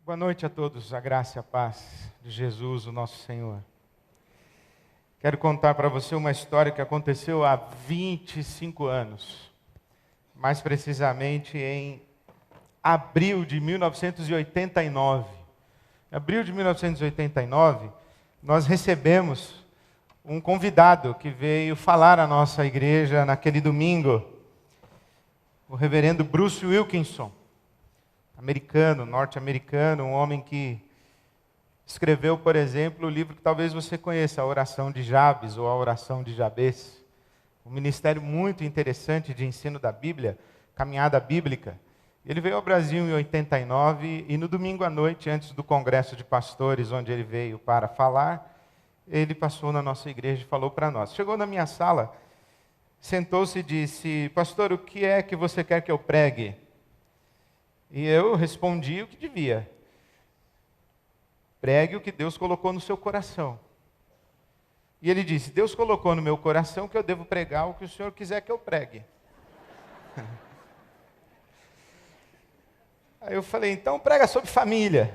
Boa noite a todos, a graça e a paz de Jesus, o nosso Senhor. Quero contar para você uma história que aconteceu há 25 anos. Mais precisamente em abril de 1989. Em abril de 1989, nós recebemos um convidado que veio falar à nossa igreja naquele domingo. O reverendo Bruce Wilkinson. Norte-americano, um homem que escreveu, por exemplo, o livro que talvez você conheça, A Oração de Jabes ou A Oração de Jabez. Um ministério muito interessante de ensino da Bíblia, caminhada bíblica. Ele veio ao Brasil em 89 e no domingo à noite, antes do congresso de pastores, onde ele veio para falar, ele passou na nossa igreja e falou para nós. Chegou na minha sala, sentou-se e disse: pastor, o que é que você quer que eu pregue? E eu respondi o que devia. Pregue o que Deus colocou no seu coração. E ele disse: Deus colocou no meu coração que eu devo pregar o que o Senhor quiser que eu pregue. Aí eu falei: então prega sobre família.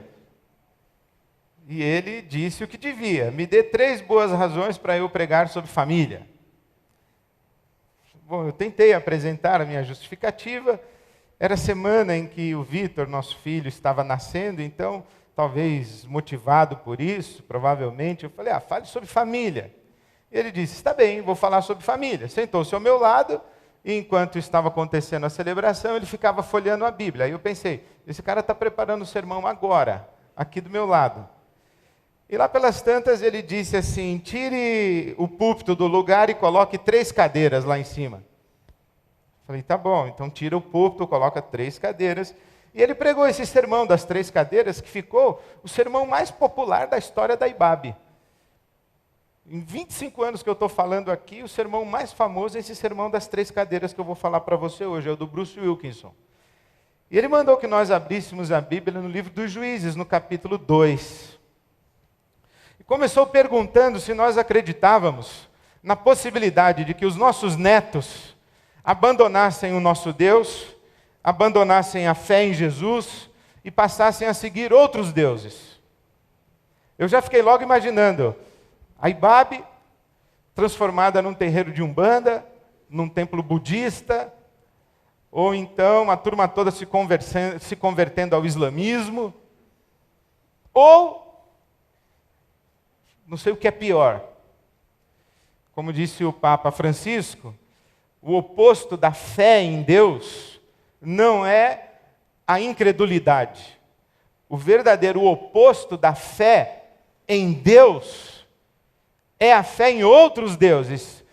E ele disse o que devia. Me dê 3 boas razões para eu pregar sobre família. Bom, eu tentei apresentar a minha justificativa. Era a semana em que o Vitor, nosso filho, estava nascendo, então, talvez motivado por isso, provavelmente, eu falei: fale sobre família. E ele disse: está bem, vou falar sobre família. Sentou-se ao meu lado, e enquanto estava acontecendo a celebração, ele ficava folheando a Bíblia. Aí eu pensei: esse cara está preparando o sermão agora, aqui do meu lado. E lá pelas tantas ele disse assim: tire o púlpito do lugar e coloque 3 cadeiras lá em cima. Falei: tá bom, então tira o púlpito, coloca 3 cadeiras. E ele pregou esse sermão das 3 cadeiras, que ficou o sermão mais popular da história da IBAB. Em 25 anos que eu estou falando aqui, o sermão mais famoso é esse sermão das 3 cadeiras que eu vou falar para você hoje, é o do Bruce Wilkinson. E ele mandou que nós abríssemos a Bíblia no livro dos Juízes, no capítulo 2. E começou perguntando se nós acreditávamos na possibilidade de que os nossos netos abandonassem o nosso Deus, abandonassem a fé em Jesus e passassem a seguir outros deuses. Eu já fiquei logo imaginando a IBAB transformada num terreiro de Umbanda, num templo budista, ou então a turma toda se convertendo ao islamismo, ou, não sei o que é pior, como disse o Papa Francisco, o oposto da fé em Deus não é a incredulidade. O verdadeiro oposto da fé em Deus é a fé em outros deuses.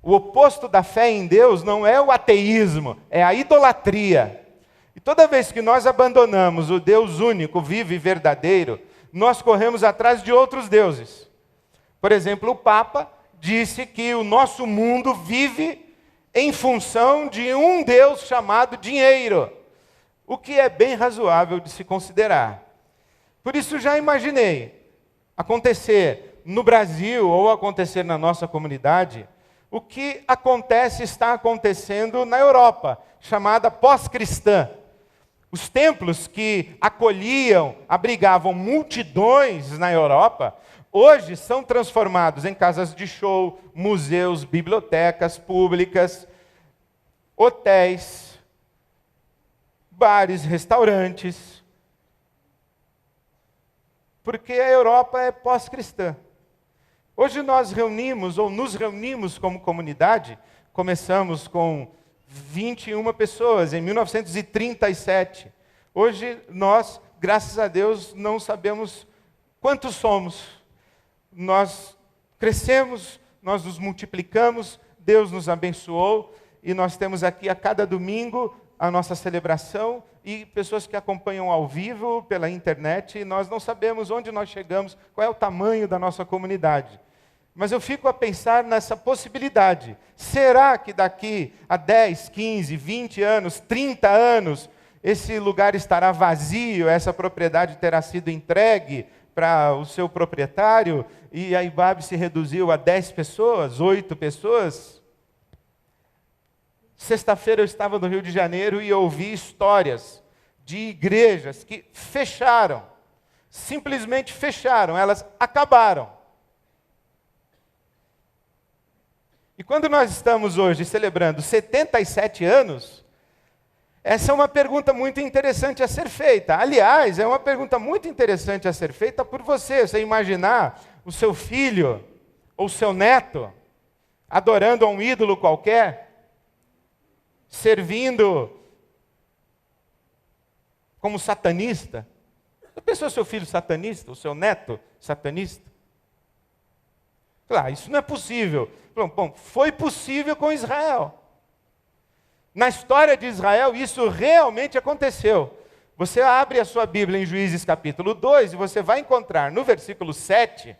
O oposto da fé em Deus não é o ateísmo, é a idolatria. E toda vez que nós abandonamos o Deus único, vivo e verdadeiro, nós corremos atrás de outros deuses. Por exemplo, o Papa disse que o nosso mundo vive em função de um Deus chamado dinheiro, o que é bem razoável de se considerar. Por isso já imaginei acontecer no Brasil ou acontecer na nossa comunidade o que está acontecendo na Europa, chamada pós-cristã. Os templos que acolhiam, abrigavam multidões na Europa, hoje são transformados em casas de show, museus, bibliotecas públicas, hotéis, bares, restaurantes. Porque a Europa é pós-cristã. Hoje nós nos reunimos como comunidade, começamos com 21 pessoas em 1937. Hoje nós, graças a Deus, não sabemos quantos somos. Nós crescemos, nós nos multiplicamos, Deus nos abençoou e nós temos aqui a cada domingo a nossa celebração e pessoas que acompanham ao vivo pela internet e nós não sabemos onde nós chegamos, qual é o tamanho da nossa comunidade. Mas eu fico a pensar nessa possibilidade. Será que daqui a 10, 15, 20 anos, 30 anos, esse lugar estará vazio, essa propriedade terá sido entregue para o seu proprietário, e a IBAB se reduziu a 10 pessoas, 8 pessoas. Sexta-feira eu estava no Rio de Janeiro e ouvi histórias de igrejas que fecharam, simplesmente fecharam, elas acabaram. E quando nós estamos hoje celebrando 77 anos, essa é uma pergunta muito interessante a ser feita. Aliás, é uma pergunta muito interessante a ser feita por você. Você imaginar o seu filho ou seu neto adorando a um ídolo qualquer, servindo como satanista. Já pensou seu filho satanista, o seu neto satanista? Claro, isso não é possível. Bom, foi possível com Israel. Na história de Israel, isso realmente aconteceu. Você abre a sua Bíblia em Juízes capítulo 2 e você vai encontrar no versículo 7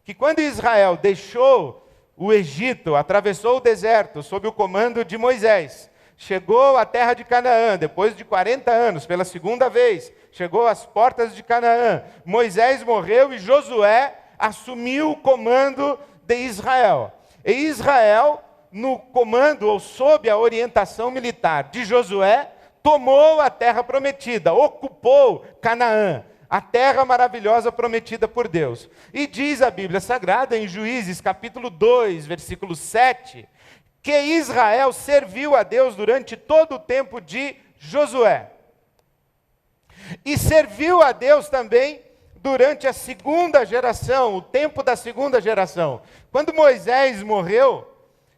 que quando Israel deixou o Egito, atravessou o deserto sob o comando de Moisés, chegou à terra de Canaã, depois de 40 anos, pela segunda vez, chegou às portas de Canaã. Moisés morreu e Josué assumiu o comando de Israel. E Israel, no comando ou sob a orientação militar de Josué, tomou a terra prometida, ocupou Canaã, a terra maravilhosa prometida por Deus. E diz a Bíblia Sagrada em Juízes capítulo 2, versículo 7, que Israel serviu a Deus durante todo o tempo de Josué. E serviu a Deus também durante a segunda geração, o tempo da segunda geração. Quando Moisés morreu,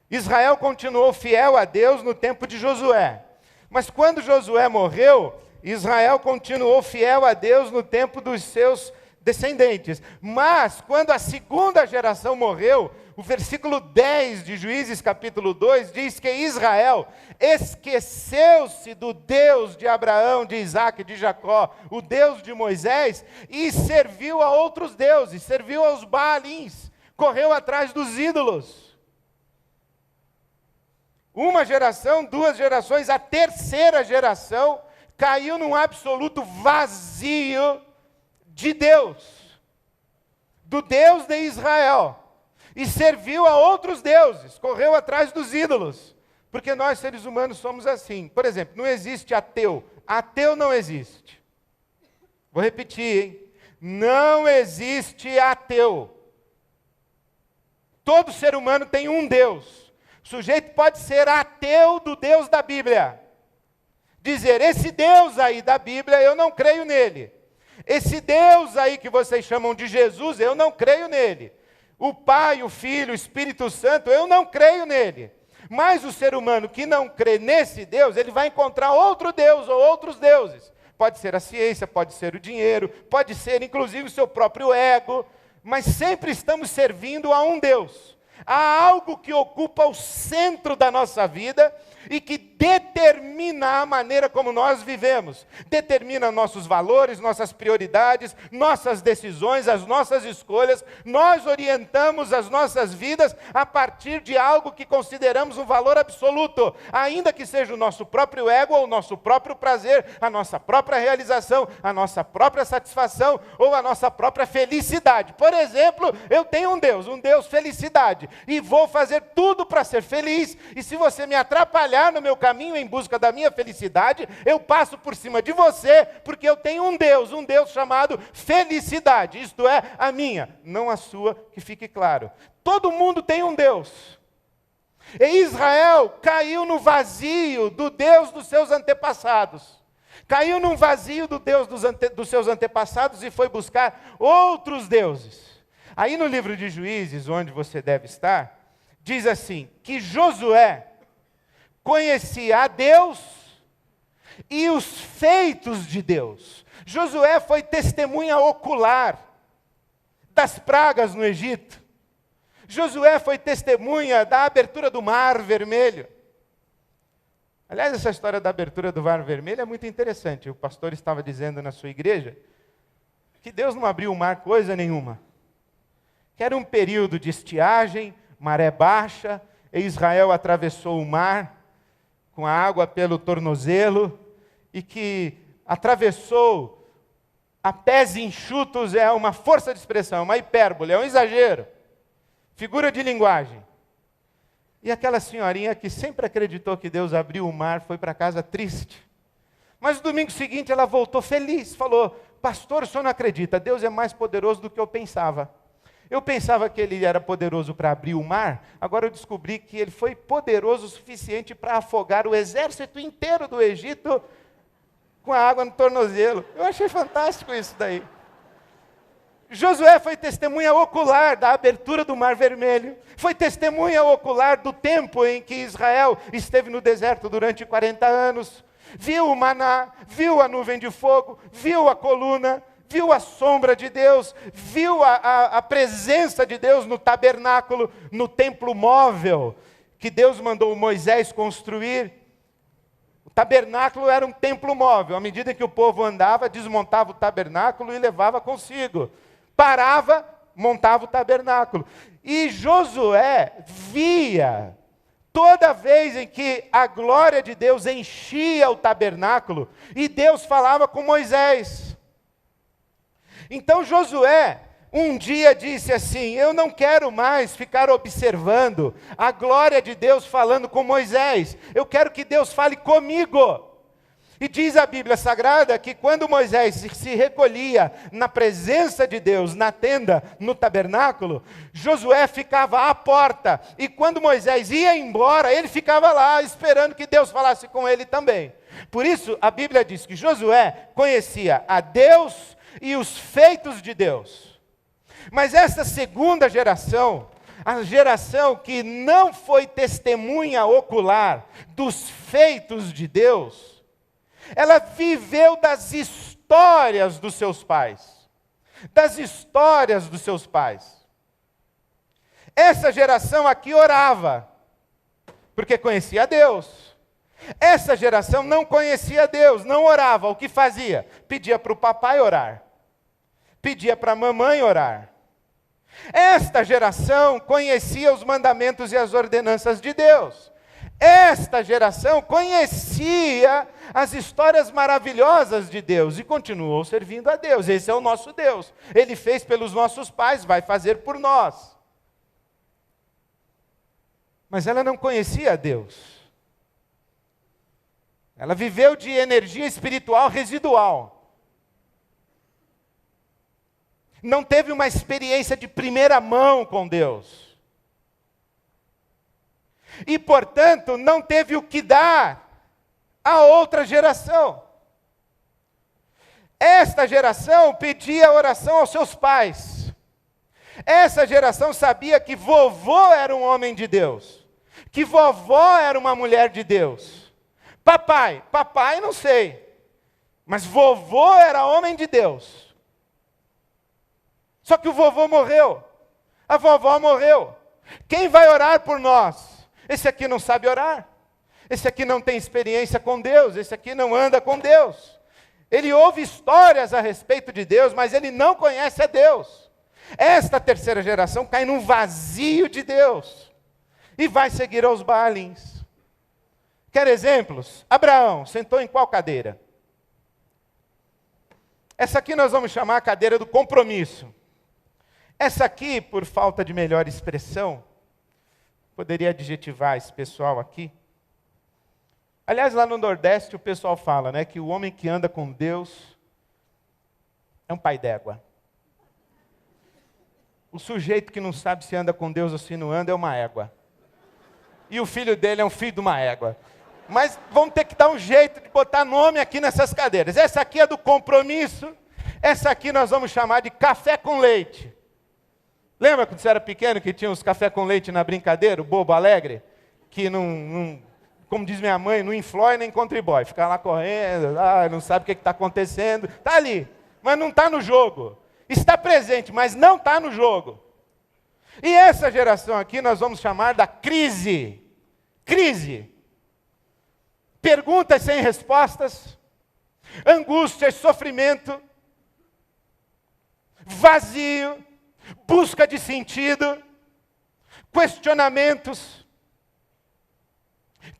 Israel continuou fiel a Deus no tempo de Josué. Mas quando Josué morreu, Israel continuou fiel a Deus no tempo dos seus descendentes. Mas quando a segunda geração morreu, o versículo 10 de Juízes capítulo 2 diz que Israel esqueceu-se do Deus de Abraão, de Isaac, de Jacó, o Deus de Moisés, e serviu a outros deuses, serviu aos Baalins, correu atrás dos ídolos. Uma geração, duas gerações, a terceira geração caiu num absoluto vazio de Deus, do Deus de Israel, e serviu a outros deuses, correu atrás dos ídolos, porque nós seres humanos somos assim. Por exemplo, não existe ateu, ateu não existe. Vou repetir, hein? Não existe ateu. Todo ser humano tem um Deus. O sujeito pode ser ateu do Deus da Bíblia. Dizer, esse Deus aí da Bíblia, eu não creio nele. Esse Deus aí que vocês chamam de Jesus, eu não creio nele. O Pai, o Filho, o Espírito Santo, eu não creio nele. Mas o ser humano que não crê nesse Deus, ele vai encontrar outro Deus ou outros deuses. Pode ser a ciência, pode ser o dinheiro, pode ser inclusive o seu próprio ego, mas sempre estamos servindo a um Deus. Há algo que ocupa o centro da nossa vida e que determina a maneira como nós vivemos, determina nossos valores, nossas prioridades, nossas decisões, as nossas escolhas. Nós orientamos as nossas vidas a partir de algo que consideramos um valor absoluto, ainda que seja o nosso próprio ego ou o nosso próprio prazer, a nossa própria realização, a nossa própria satisfação ou a nossa própria felicidade. Por exemplo, eu tenho um Deus felicidade, e vou fazer tudo para ser feliz, e se você me atrapalhar no meu caminho em busca da minha felicidade, eu passo por cima de você, porque eu tenho um Deus chamado felicidade, isto é, a minha, não a sua, que fique claro. Todo mundo tem um Deus. E Israel caiu no vazio do Deus dos seus antepassados. Caiu num vazio do Deus dos seus antepassados e foi buscar outros deuses. Aí no livro de Juízes, onde você deve estar, diz assim, que Josué conhecia a Deus e os feitos de Deus. Josué foi testemunha ocular das pragas no Egito. Josué foi testemunha da abertura do Mar Vermelho. Aliás, essa história da abertura do Mar Vermelho é muito interessante. O pastor estava dizendo na sua igreja que Deus não abriu o mar coisa nenhuma. Que era um período de estiagem, maré baixa, e Israel atravessou o mar com a água pelo tornozelo, e que atravessou a pés enxutos, é uma força de expressão, uma hipérbole, é um exagero, figura de linguagem. E aquela senhorinha que sempre acreditou que Deus abriu o mar, foi para casa triste. Mas no domingo seguinte ela voltou feliz, falou: pastor, o senhor não acredita, Deus é mais poderoso do que eu pensava. Eu pensava que ele era poderoso para abrir o mar, agora eu descobri que ele foi poderoso o suficiente para afogar o exército inteiro do Egito com a água no tornozelo. Eu achei fantástico isso daí. Josué foi testemunha ocular da abertura do Mar Vermelho, foi testemunha ocular do tempo em que Israel esteve no deserto durante 40 anos, viu o maná, viu a nuvem de fogo, viu a coluna, viu a sombra de Deus, viu a presença de Deus no tabernáculo, no templo móvel, que Deus mandou Moisés construir. O tabernáculo era um templo móvel, à medida que o povo andava, desmontava o tabernáculo e levava consigo. Parava, montava o tabernáculo. E Josué via, toda vez em que a glória de Deus enchia o tabernáculo, e Deus falava com Moisés. Então Josué, um dia disse assim: eu não quero mais ficar observando a glória de Deus falando com Moisés, eu quero que Deus fale comigo. E diz a Bíblia Sagrada que quando Moisés se recolhia na presença de Deus, na tenda, no tabernáculo, Josué ficava à porta. E quando Moisés ia embora, ele ficava lá esperando que Deus falasse com ele também. Por isso, a Bíblia diz que Josué conhecia a Deus e os feitos de Deus. Mas essa segunda geração, a geração que não foi testemunha ocular dos feitos de Deus, ela viveu das histórias dos seus pais. Das histórias dos seus pais. Essa geração aqui orava, porque conhecia a Deus. Essa geração não conhecia Deus, não orava. O que fazia? Pedia para o papai orar. Pedia para a mamãe orar. Esta geração conhecia os mandamentos e as ordenanças de Deus. Esta geração conhecia as histórias maravilhosas de Deus e continuou servindo a Deus. Esse é o nosso Deus. Ele fez pelos nossos pais, vai fazer por nós. Mas ela não conhecia a Deus. Ela viveu de energia espiritual residual. Não teve uma experiência de primeira mão com Deus. E, portanto, não teve o que dar a outra geração. Esta geração pedia oração aos seus pais. Essa geração sabia que vovô era um homem de Deus, que vovó era uma mulher de Deus. Papai não sei, mas vovô era homem de Deus. Só que o vovô morreu, a vovó morreu. Quem vai orar por nós? Esse aqui não sabe orar, esse aqui não tem experiência com Deus, esse aqui não anda com Deus. Ele ouve histórias a respeito de Deus, mas ele não conhece a Deus. Esta terceira geração cai num vazio de Deus e vai seguir aos Baalins. Quer exemplos? Abraão sentou em qual cadeira? Essa aqui nós vamos chamar a cadeira do compromisso. Essa aqui, por falta de melhor expressão, poderia adjetivar esse pessoal aqui. Aliás, lá no Nordeste o pessoal fala, né, que o homem que anda com Deus é um pai d'égua. O sujeito que não sabe se anda com Deus ou se não anda é uma égua. E o filho dele é um filho de uma égua. Mas vamos ter que dar um jeito de botar nome aqui nessas cadeiras. Essa aqui é do compromisso. Essa aqui nós vamos chamar de café com leite. Lembra quando você era pequeno que tinha os café com leite na brincadeira, o bobo alegre? Que não, como diz minha mãe, não inflói nem contribui. Fica lá correndo, não sabe o que está acontecendo. Está ali, mas não está no jogo. Está presente, mas não está no jogo. E essa geração aqui nós vamos chamar da crise. Crise. Perguntas sem respostas, angústia, sofrimento, vazio, busca de sentido, questionamentos,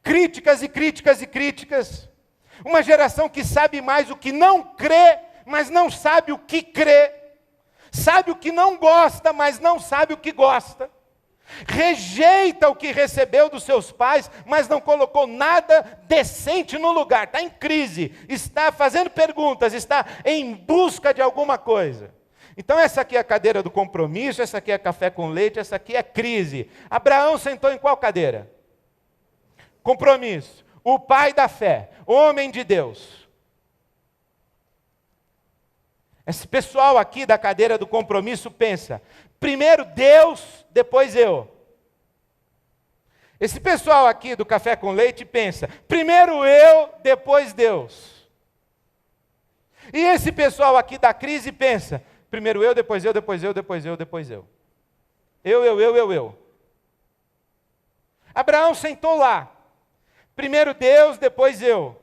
críticas e críticas e críticas. Uma geração que sabe mais o que não crê, mas não sabe o que crê. Sabe o que não gosta, mas não sabe o que gosta. Rejeita o que recebeu dos seus pais, mas não colocou nada decente no lugar. Está em crise, está fazendo perguntas, está em busca de alguma coisa. Então essa aqui é a cadeira do compromisso, essa aqui é café com leite, essa aqui é crise. Abraão sentou em qual cadeira? Compromisso. O pai da fé, homem de Deus. Esse pessoal aqui da cadeira do compromisso pensa, primeiro Deus, depois eu. Esse pessoal aqui do café com leite pensa, primeiro eu, depois Deus. E esse pessoal aqui da crise pensa, primeiro eu, depois eu, depois eu, depois eu, depois eu. Eu. Abraão sentou lá. Primeiro Deus, depois eu.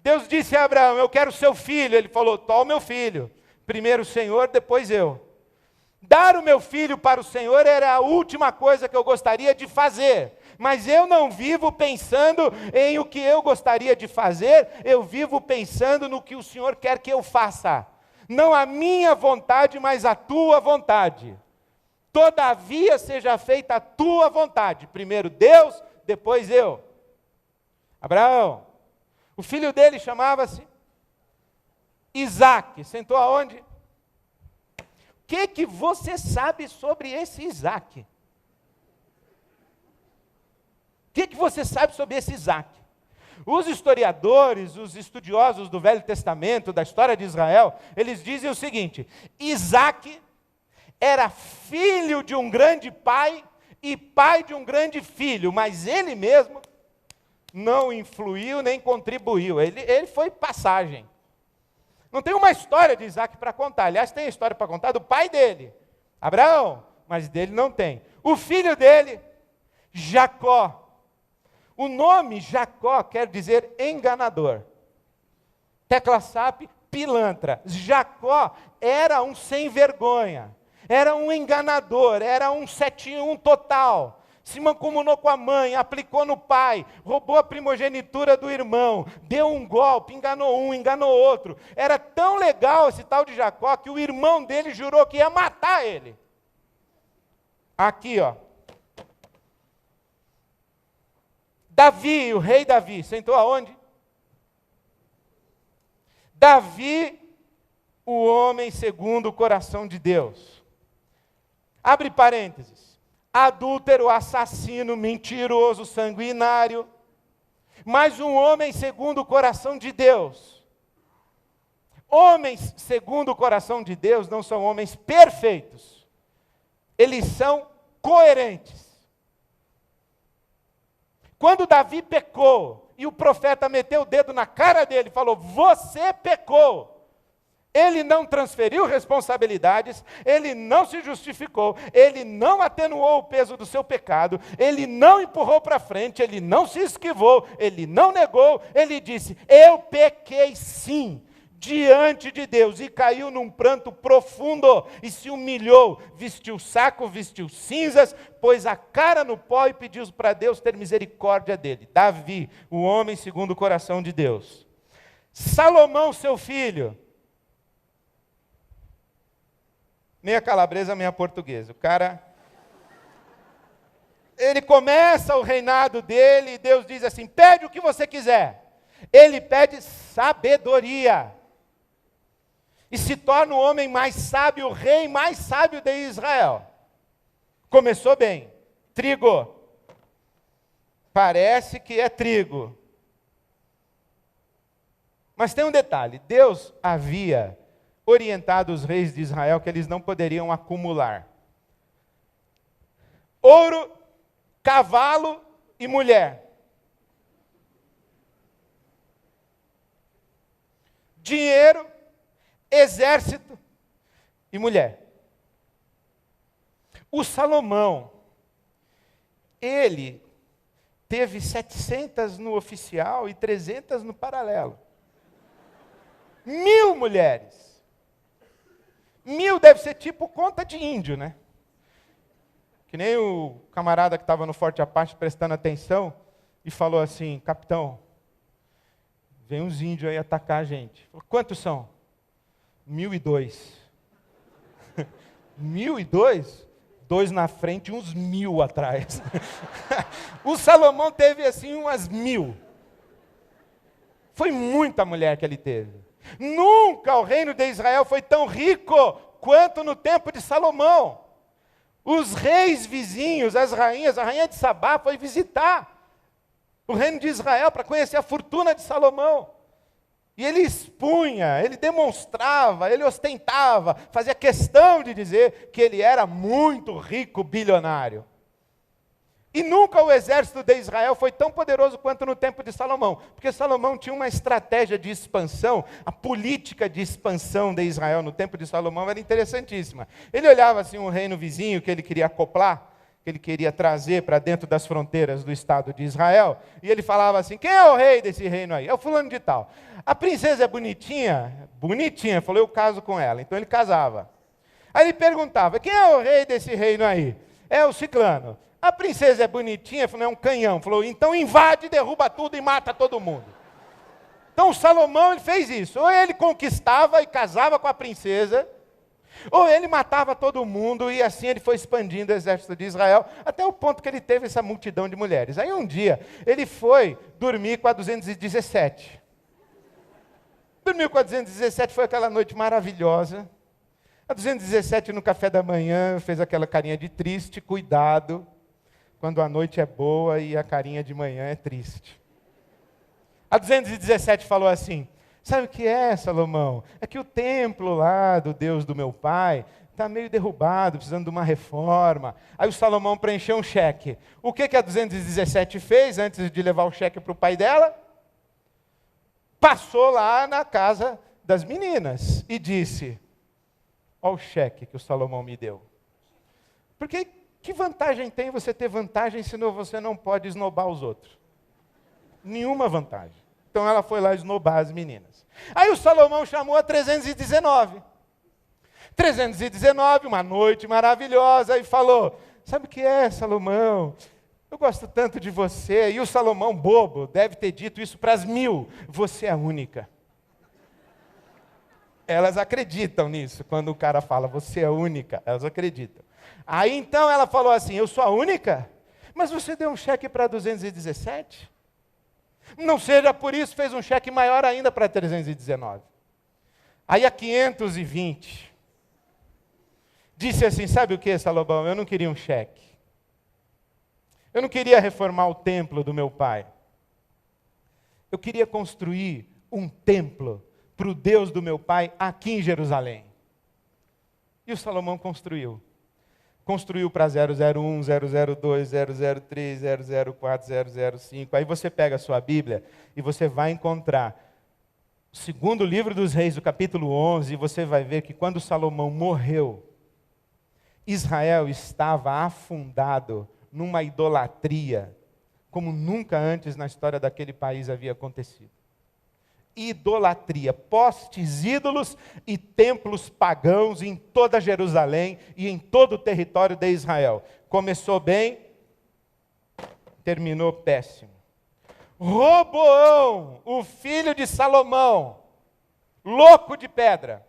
Deus disse a Abraão, eu quero seu filho. Ele falou, toma o meu filho. Primeiro o Senhor, depois eu. Dar o meu filho para o Senhor era a última coisa que eu gostaria de fazer. Mas eu não vivo pensando em o que eu gostaria de fazer, eu vivo pensando no que o Senhor quer que eu faça. Não a minha vontade, mas a tua vontade. Todavia seja feita a tua vontade. Primeiro Deus, depois eu. Abraão, o filho dele chamava-se Isaque. Sentou aonde? O que você sabe sobre esse Isaque? O que você sabe sobre esse Isaque? Os historiadores, os estudiosos do Velho Testamento, da história de Israel, eles dizem o seguinte, Isaque era filho de um grande pai e pai de um grande filho, mas ele mesmo não influiu nem contribuiu, ele foi passagem. Não tem uma história de Isaque para contar, aliás tem a história para contar do pai dele, Abraão, mas dele não tem. O filho dele, Jacó. O nome Jacó quer dizer enganador. Tecla SAP, pilantra. Jacó era um sem vergonha, era um enganador, era um 7-1 total. Se mancomunou com a mãe, aplicou no pai, roubou a primogenitura do irmão, deu um golpe, enganou um, enganou outro. Era tão legal esse tal de Jacó que o irmão dele jurou que ia matar ele. Aqui, ó. Davi, o rei Davi, sentou aonde? Davi, o homem segundo o coração de Deus. Abre parênteses. Adúltero, assassino, mentiroso, sanguinário, mas um homem segundo o coração de Deus. Homens segundo o coração de Deus não são homens perfeitos, eles são coerentes. Quando Davi pecou, e o profeta meteu o dedo na cara dele e falou, você pecou. Ele não transferiu responsabilidades, ele não se justificou, ele não atenuou o peso do seu pecado, ele não empurrou para frente, ele não se esquivou, ele não negou, ele disse, eu pequei sim, diante de Deus, e caiu num pranto profundo, e se humilhou, vestiu saco, vestiu cinzas, pôs a cara no pó e pediu para Deus ter misericórdia dele. Davi, o homem segundo o coração de Deus. Salomão, seu filho, meia calabresa, meia portuguesa. O cara, ele começa o reinado dele e Deus diz assim, pede o que você quiser. Ele pede sabedoria. E se torna o homem mais sábio, o rei mais sábio de Israel. Começou bem. Trigo. Parece que é trigo. Mas tem um detalhe. Deus havia orientado os reis de Israel que eles não poderiam acumular ouro, cavalo e mulher. Dinheiro, exército e mulher. O Salomão, ele teve 700 no oficial e 300 no paralelo. 1000 mulheres. 1000 deve ser tipo conta de índio, né? Que nem o camarada que estava no Forte Apache prestando atenção e falou assim, capitão, vem uns índios aí atacar a gente. Falou, quantos são? 1002. 1002? 2 na frente e uns 1000 atrás. O Salomão teve assim umas 1000. Foi muita mulher que ele teve. Nunca o reino de Israel foi tão rico quanto no tempo de Salomão. Os reis vizinhos, as rainhas, a rainha de Sabá foi visitar o reino de Israel para conhecer a fortuna de Salomão. E ele expunha, ele demonstrava, ele ostentava, fazia questão de dizer que ele era muito rico, bilionário. E nunca o exército de Israel foi tão poderoso quanto no tempo de Salomão, porque Salomão tinha uma estratégia de expansão, a política de expansão de Israel no tempo de Salomão era interessantíssima. Ele olhava assim um reino vizinho que ele queria acoplar, que ele queria trazer para dentro das fronteiras do Estado de Israel, e ele falava assim, quem é o rei desse reino aí? É o fulano de tal. A princesa é bonitinha? Bonitinha, falou, eu caso com ela. Então ele casava. Aí ele perguntava, quem é o rei desse reino aí? É o ciclano. A princesa é bonitinha, falou, é um canhão. Falou, então invade, derruba tudo e mata todo mundo. Então o Salomão ele fez isso. Ou ele conquistava e casava com a princesa, ou ele matava todo mundo, e assim ele foi expandindo o exército de Israel, até o ponto que ele teve essa multidão de mulheres. Aí um dia, ele foi dormir com a 217. Dormiu com a 217, foi aquela noite maravilhosa. A 217 no café da manhã, fez aquela carinha de triste, cuidado, quando a noite é boa e a carinha de manhã é triste. A 217 falou assim, sabe o que é, Salomão? É que o templo lá do Deus do meu pai está meio derrubado, precisando de uma reforma. Aí o Salomão preencheu um cheque. O que a 217 fez antes de levar o cheque para o pai dela? Passou lá na casa das meninas e disse, olha o cheque que o Salomão me deu. Porque que vantagem tem você ter vantagem se você não pode esnobar os outros? Nenhuma vantagem. Então ela foi lá esnobar as meninas. Aí o Salomão chamou a 319. 319, uma noite maravilhosa, e falou, sabe o que é, Salomão? Eu gosto tanto de você. E o Salomão, bobo, deve ter dito isso para as 1000. Você é a única. Elas acreditam nisso, quando o cara fala, você é a única. Elas acreditam. Aí então ela falou assim, eu sou a única? Mas você deu um cheque para 217? Não seja por isso, fez um cheque maior ainda para 319. Aí a 520, disse assim, sabe o que, Salomão? Eu não queria um cheque. Eu não queria reformar o templo do meu pai. Eu queria construir um templo para o Deus do meu pai aqui em Jerusalém. E o Salomão construiu. Construiu para 001, 002, 003, 004, 005. Aí você pega a sua Bíblia e você vai encontrar o segundo livro dos Reis, o capítulo 11, e você vai ver que quando Salomão morreu, Israel estava afundado numa idolatria, como nunca antes na história daquele país havia acontecido. Idolatria, postes ídolos e templos pagãos em toda Jerusalém e em todo o território de Israel. Começou bem, terminou péssimo. Roboão, o filho de Salomão, louco de pedra,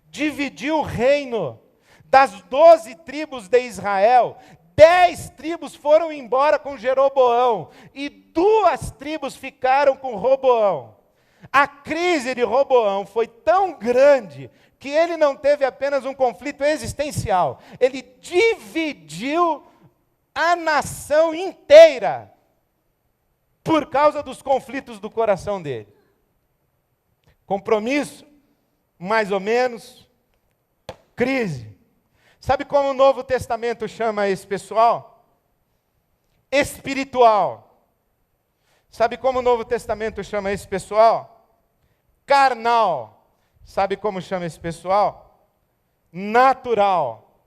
dividiu o reino das 12 tribos de Israel. 10 tribos foram embora com Jeroboão e 2 tribos ficaram com Roboão. A crise de Roboão foi tão grande que ele não teve apenas um conflito existencial, ele dividiu a nação inteira por causa dos conflitos do coração dele. Compromisso, mais ou menos, crise. Sabe como o Novo Testamento chama esse pessoal? Espiritual. Sabe como o Novo Testamento chama esse pessoal? Carnal. Sabe como chama esse pessoal? Natural.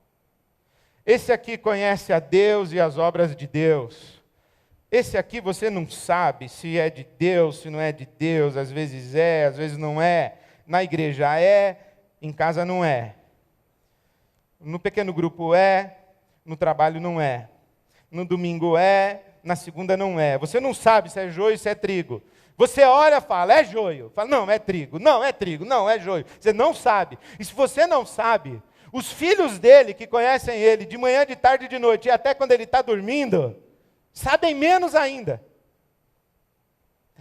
Esse aqui conhece a Deus e as obras de Deus. Esse aqui você não sabe se é de Deus, se não é de Deus. Às vezes é, às vezes não é. Na igreja é, em casa não é. No pequeno grupo é, no trabalho não é. No domingo é, na segunda não é. Você não sabe se é joio, se é trigo. Você olha e fala, é joio. Fala, não, é trigo. Não, é trigo. Não, é joio. Você não sabe. E se você não sabe, Os filhos dele, que conhecem ele de manhã, de tarde e de noite, e até quando ele está dormindo, sabem menos ainda.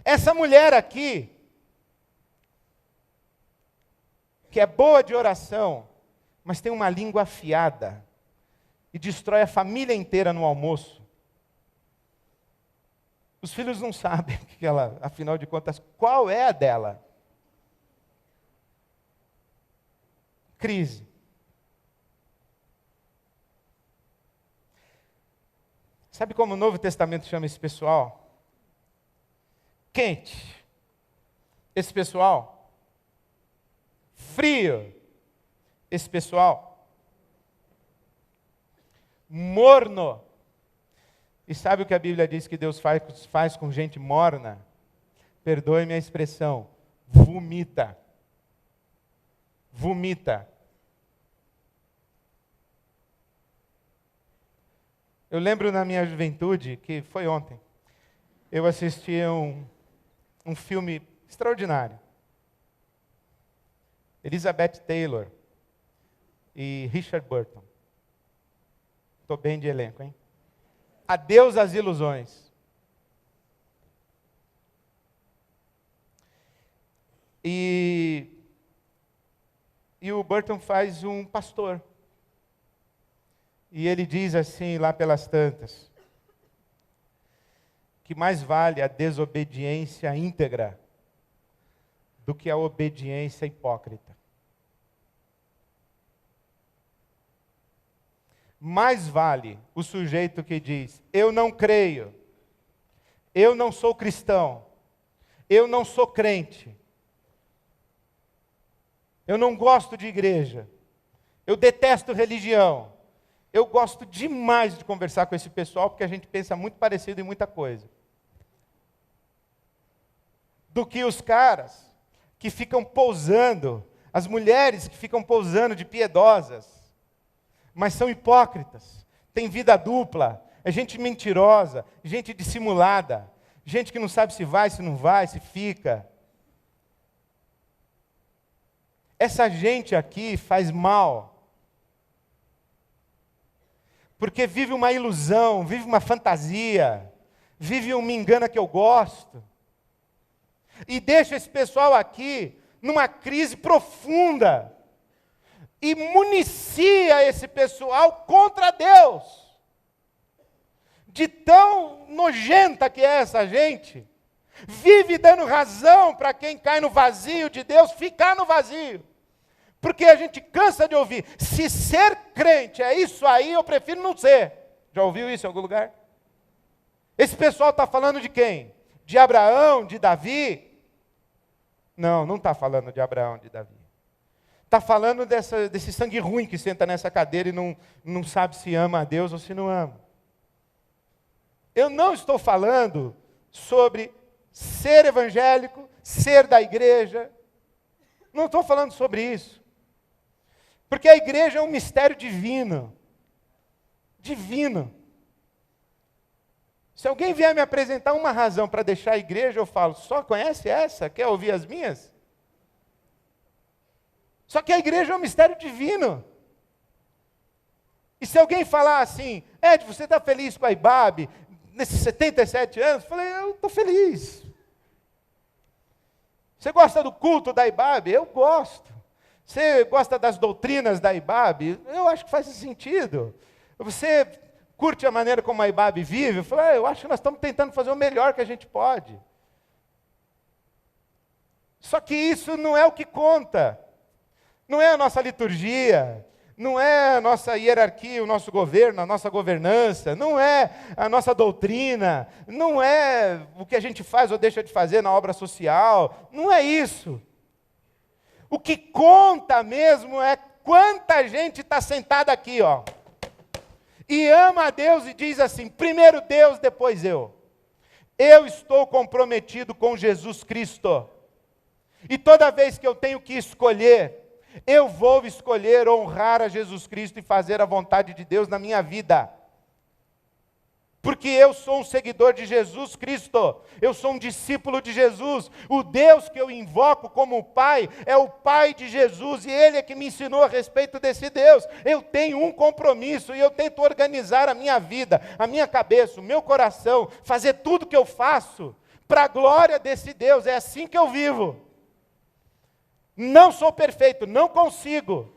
Essa mulher aqui, que é boa de oração, mas tem uma língua afiada, e destrói a família inteira no almoço. Os filhos não sabem que ela, afinal de contas, qual é a dela. Crise. Sabe como o Novo Testamento chama esse pessoal? Quente. Esse pessoal. Frio. Esse pessoal. Morno. E sabe o que a Bíblia diz que Deus faz com gente morna? Perdoe-me a expressão. Vomita. Vomita. Eu lembro na minha juventude, que foi ontem, eu assisti um filme extraordinário. Elizabeth Taylor e Richard Burton. Estou bem de elenco, hein? Adeus às ilusões. E o Burton faz um pastor. E ele diz assim, lá pelas tantas, que mais vale a desobediência íntegra do que a obediência hipócrita. Mais vale o sujeito que diz, eu não creio, eu não sou cristão, eu não sou crente, eu não gosto de igreja, eu detesto religião. Eu gosto demais de conversar com esse pessoal, porque a gente pensa muito parecido em muita coisa. Do que os caras que ficam pousando, as mulheres que ficam pousando de piedosas, mas são hipócritas, têm vida dupla, é gente mentirosa, gente dissimulada, gente que não sabe se vai, se não vai, se fica. Essa gente aqui faz mal. Porque vive uma ilusão, vive uma fantasia, vive um me engana que eu gosto. E deixa esse pessoal aqui numa crise profunda. E municia esse pessoal contra Deus. De tão nojenta que é essa gente. Vive dando razão para quem cai no vazio de Deus ficar no vazio. Porque a gente cansa de ouvir, se ser crente é isso aí, eu prefiro não ser. Já ouviu isso em algum lugar? Esse pessoal está falando de quem? De Abraão, de Davi? Não, não está falando de Abraão, de Davi. Está falando desse sangue ruim que senta nessa cadeira e não sabe se ama a Deus ou se não ama. Eu não estou falando sobre ser evangélico, ser da igreja. Não estou falando sobre isso. Porque a igreja é um mistério divino. Divino. Se alguém vier me apresentar uma razão para deixar a igreja, eu falo, só conhece essa? Quer ouvir as minhas? Só que a igreja é um mistério divino. E se alguém falar assim, Ed, você está feliz com a IBAB, nesses 77 anos? Eu falei, eu estou feliz. Você gosta do culto da IBAB? Eu gosto. Você gosta das doutrinas da IBAB? Eu acho que faz sentido. Você curte a maneira como a IBAB vive? Eu falei, eu acho que nós estamos tentando fazer o melhor que a gente pode. Só que isso não é o que conta. Não é a nossa liturgia, não é a nossa hierarquia, o nosso governo, a nossa governança, não é a nossa doutrina, não é o que a gente faz ou deixa de fazer na obra social, não é isso. O que conta mesmo é quanta gente está sentada aqui, ó, e ama a Deus e diz assim, primeiro Deus, depois eu. Eu estou comprometido com Jesus Cristo. E toda vez que eu tenho que escolher, eu vou escolher honrar a Jesus Cristo e fazer a vontade de Deus na minha vida. Porque eu sou um seguidor de Jesus Cristo, eu sou um discípulo de Jesus. O Deus que eu invoco como Pai é o Pai de Jesus, e Ele é que me ensinou a respeito desse Deus. Eu tenho um compromisso, e eu tento organizar a minha vida, a minha cabeça, o meu coração, fazer tudo o que eu faço para a glória desse Deus. É assim que eu vivo. Não sou perfeito, não consigo.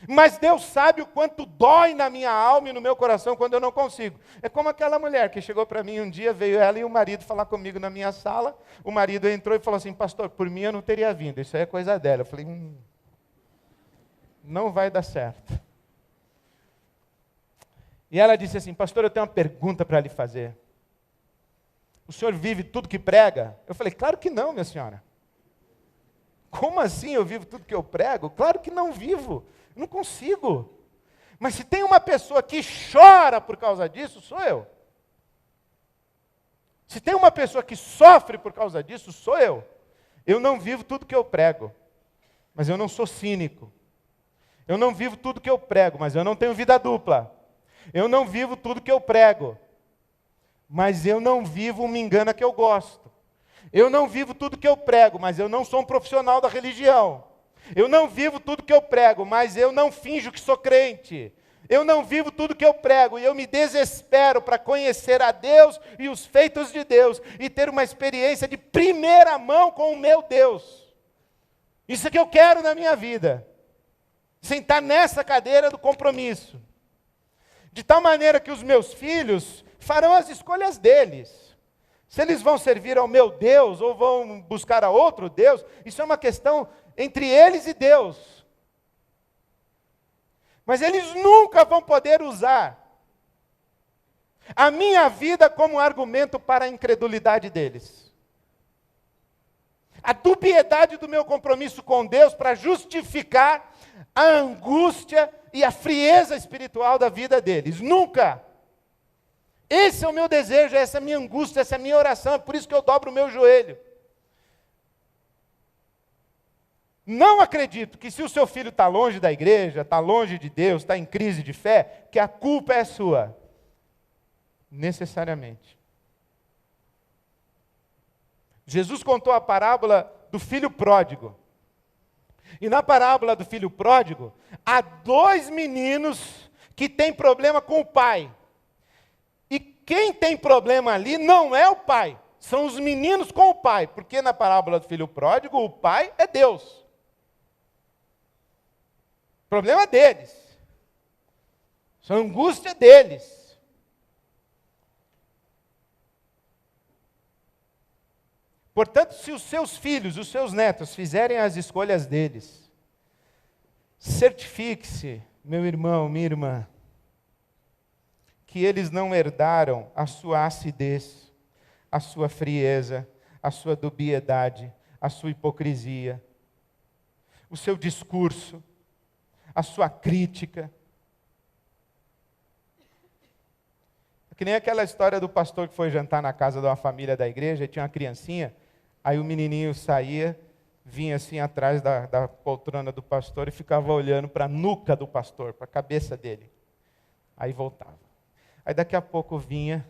Mas Deus sabe o quanto dói na minha alma e no meu coração quando eu não consigo. É como aquela mulher que chegou para mim um dia, veio ela e o marido falar comigo na minha sala. O marido entrou e falou assim: pastor, por mim eu não teria vindo, isso aí é coisa dela. Eu falei, não vai dar certo. E ela disse assim: pastor, eu tenho uma pergunta para lhe fazer. O senhor vive tudo que prega? Eu falei, claro que não, minha senhora. Como assim eu vivo tudo que eu prego? Claro que não vivo. Não consigo. Mas se tem uma pessoa que chora por causa disso, sou eu. Se tem uma pessoa que sofre por causa disso, sou eu. Eu não vivo tudo que eu prego, mas eu não sou cínico. Eu não vivo tudo que eu prego, mas eu não tenho vida dupla. Eu não vivo tudo que eu prego, mas eu não vivo uma engana que eu gosto. Eu não vivo tudo que eu prego, mas eu não sou um profissional da religião. Eu não vivo tudo que eu prego, mas eu não finjo que sou crente. Eu não vivo tudo que eu prego, e eu me desespero para conhecer a Deus e os feitos de Deus, e ter uma experiência de primeira mão com o meu Deus. Isso é que eu quero na minha vida. Sentar nessa cadeira do compromisso. De tal maneira que os meus filhos farão as escolhas deles. Se eles vão servir ao meu Deus ou vão buscar a outro Deus, isso é uma questão entre eles e Deus. Mas eles nunca vão poder usar a minha vida como argumento para a incredulidade deles. A dubiedade do meu compromisso com Deus para justificar a angústia e a frieza espiritual da vida deles. Nunca! Esse é o meu desejo, essa é a minha angústia, essa é a minha oração, é por isso que eu dobro o meu joelho. Não acredito que se o seu filho está longe da igreja, está longe de Deus, está em crise de fé, que a culpa é sua. Necessariamente. Jesus contou a parábola do filho pródigo. E na parábola do filho pródigo, há dois meninos que têm problema com o pai. E quem tem problema ali não é o pai, são os meninos com o pai. Porque na parábola do filho pródigo, o pai é Deus. O problema é deles. Isso é a angústia deles. Portanto, se os seus filhos, os seus netos fizerem as escolhas deles, certifique-se, meu irmão, minha irmã, que eles não herdaram a sua acidez, a sua frieza, a sua dubiedade, a sua hipocrisia, o seu discurso, a sua crítica. É que nem aquela história do pastor que foi jantar na casa de uma família da igreja, e tinha uma criancinha, aí o menininho saía, vinha assim atrás da poltrona do pastor e ficava olhando para a nuca do pastor, para a cabeça dele. Aí voltava. Aí daqui a pouco vinha,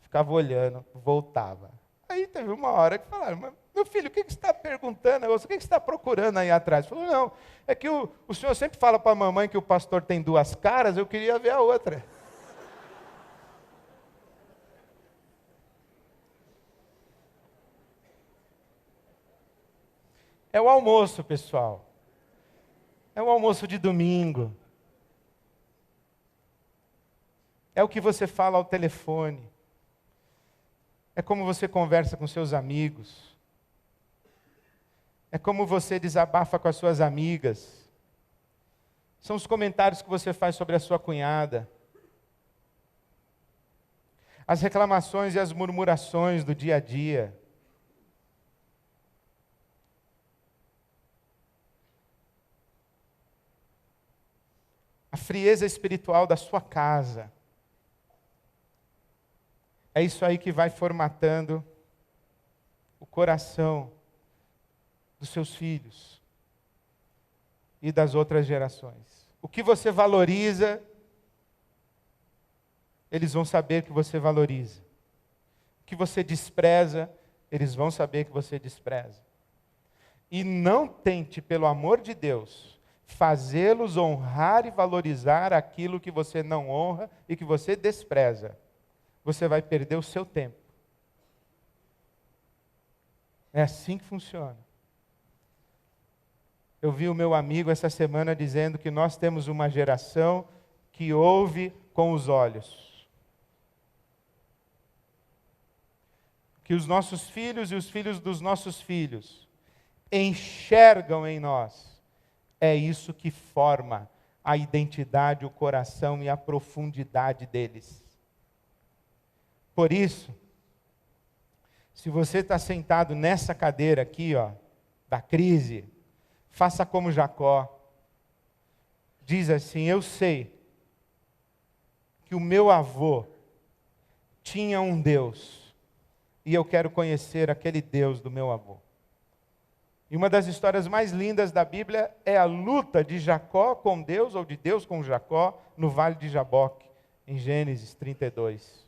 ficava olhando, voltava. Aí teve uma hora que falaram: mas, meu filho, o que você está perguntando? O que você está procurando aí atrás? Ele falou: não, é que o senhor sempre fala para a mamãe que o pastor tem duas caras, eu queria ver a outra. É o almoço, pessoal. É o almoço de domingo. É o que você fala ao telefone. É como você conversa com seus amigos. É como você desabafa com as suas amigas. São os comentários que você faz sobre a sua cunhada. As reclamações e as murmurações do dia a dia. A frieza espiritual da sua casa. É isso aí que vai formatando o coração dos seus filhos e das outras gerações. O que você valoriza eles vão saber que você valoriza. O que você despreza, eles vão saber que você despreza. E não tente, pelo amor de Deus, fazê-los honrar e valorizar aquilo que você não honra e que você despreza. Você vai perder o seu tempo. É assim que funciona. Eu vi o meu amigo essa semana dizendo que nós temos uma geração que ouve com os olhos. Que os nossos filhos e os filhos dos nossos filhos enxergam em nós. É isso que forma a identidade, o coração e a profundidade deles. Por isso, se você está sentado nessa cadeira aqui, ó, da crise, faça como Jacó. Diz assim: eu sei que o meu avô tinha um Deus, e eu quero conhecer aquele Deus do meu avô. E uma das histórias mais lindas da Bíblia é a luta de Jacó com Deus, ou de Deus com Jacó, no Vale de Jaboque, em Gênesis 32.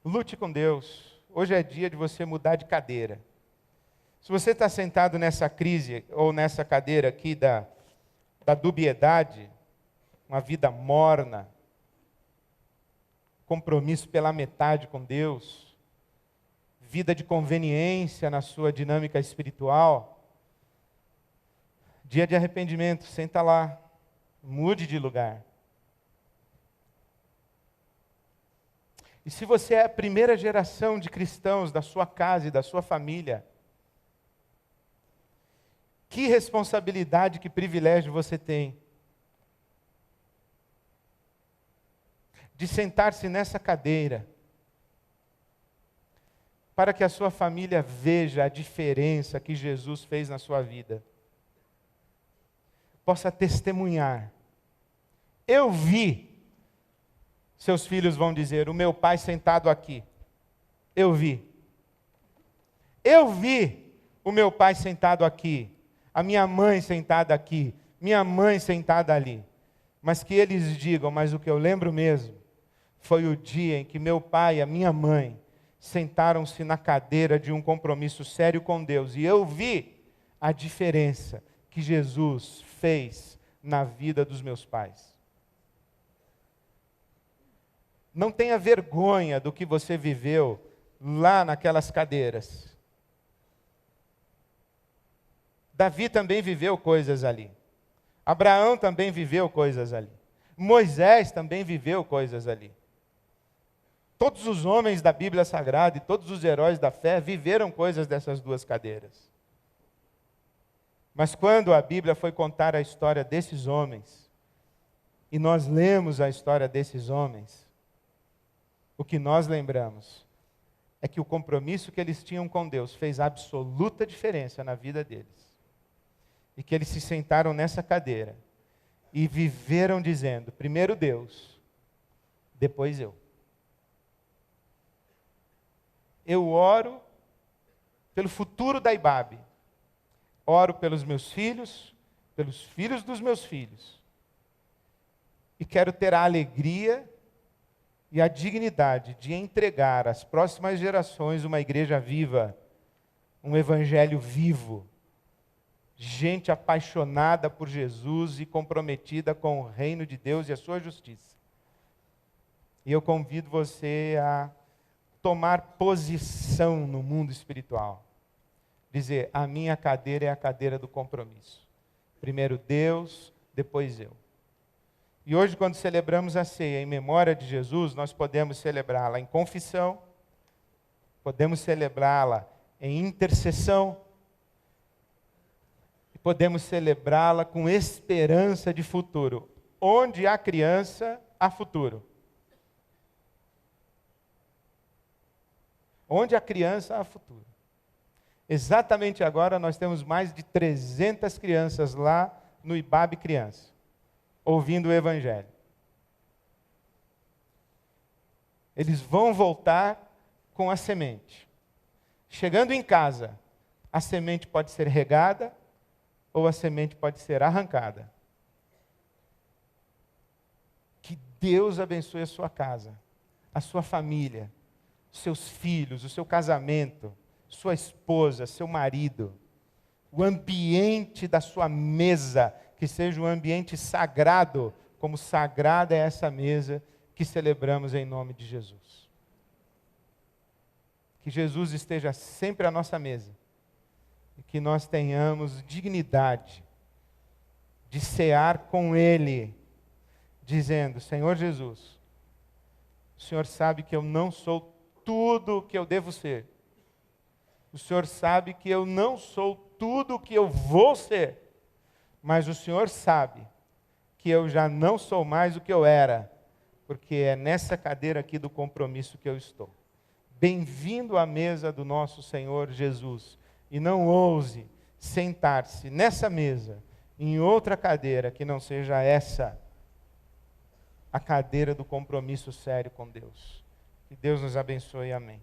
Lute com Deus. Hoje é dia de você mudar de cadeira. Se você está sentado nessa crise, ou nessa cadeira aqui da dubiedade, uma vida morna, compromisso pela metade com Deus, vida de conveniência na sua dinâmica espiritual, dia de arrependimento, senta lá, mude de lugar. E se você é a primeira geração de cristãos da sua casa e da sua família, que responsabilidade, que privilégio você tem de sentar-se nessa cadeira, para que a sua família veja a diferença que Jesus fez na sua vida. Possa testemunhar. Eu vi, seus filhos vão dizer, o meu pai sentado aqui. Eu vi. Eu vi o meu pai sentado aqui, a minha mãe sentada aqui, minha mãe sentada ali. Mas que eles digam, mas o que eu lembro mesmo, foi o dia em que meu pai e a minha mãe sentaram-se na cadeira de um compromisso sério com Deus. E eu vi a diferença que Jesus fez na vida dos meus pais. Não tenha vergonha do que você viveu lá naquelas cadeiras. Davi também viveu coisas ali. Abraão também viveu coisas ali. Moisés também viveu coisas ali. Todos os homens da Bíblia Sagrada e todos os heróis da fé viveram coisas dessas duas cadeiras. Mas quando a Bíblia foi contar a história desses homens, e nós lemos a história desses homens, o que nós lembramos é que o compromisso que eles tinham com Deus fez absoluta diferença na vida deles. E que eles se sentaram nessa cadeira e viveram dizendo, primeiro Deus, depois eu. Eu oro pelo futuro da IBAB. Oro pelos meus filhos dos meus filhos. E quero ter a alegria e a dignidade de entregar às próximas gerações uma igreja viva, um evangelho vivo, gente apaixonada por Jesus e comprometida com o reino de Deus e a sua justiça. E eu convido você a tomar posição no mundo espiritual. Dizer, a minha cadeira é a cadeira do compromisso. Primeiro Deus, depois eu. E hoje, quando celebramos a ceia em memória de Jesus, nós podemos celebrá-la em confissão, podemos celebrá-la em intercessão, e podemos celebrá-la com esperança de futuro. Onde há criança, há futuro. Onde há criança, há futuro. Exatamente agora nós temos mais de 300 crianças lá no IBAB Criança, ouvindo o Evangelho. Eles vão voltar com a semente. Chegando em casa, a semente pode ser regada ou a semente pode ser arrancada. Que Deus abençoe a sua casa, a sua família, seus filhos, o seu casamento, sua esposa, seu marido, o ambiente da sua mesa, que seja um ambiente sagrado, como sagrada é essa mesa que celebramos em nome de Jesus. Que Jesus esteja sempre à nossa mesa e que nós tenhamos dignidade de cear com Ele, dizendo: Senhor Jesus, o Senhor sabe que eu não sou tudo o que eu devo ser. O Senhor sabe que eu não sou tudo o que eu vou ser. Mas o Senhor sabe que eu já não sou mais o que eu era, porque é nessa cadeira aqui do compromisso que eu estou. Bem-vindo à mesa do nosso Senhor Jesus. E não ouse sentar-se nessa mesa, em outra cadeira que não seja essa, a cadeira do compromisso sério com Deus. Que Deus nos abençoe, amém.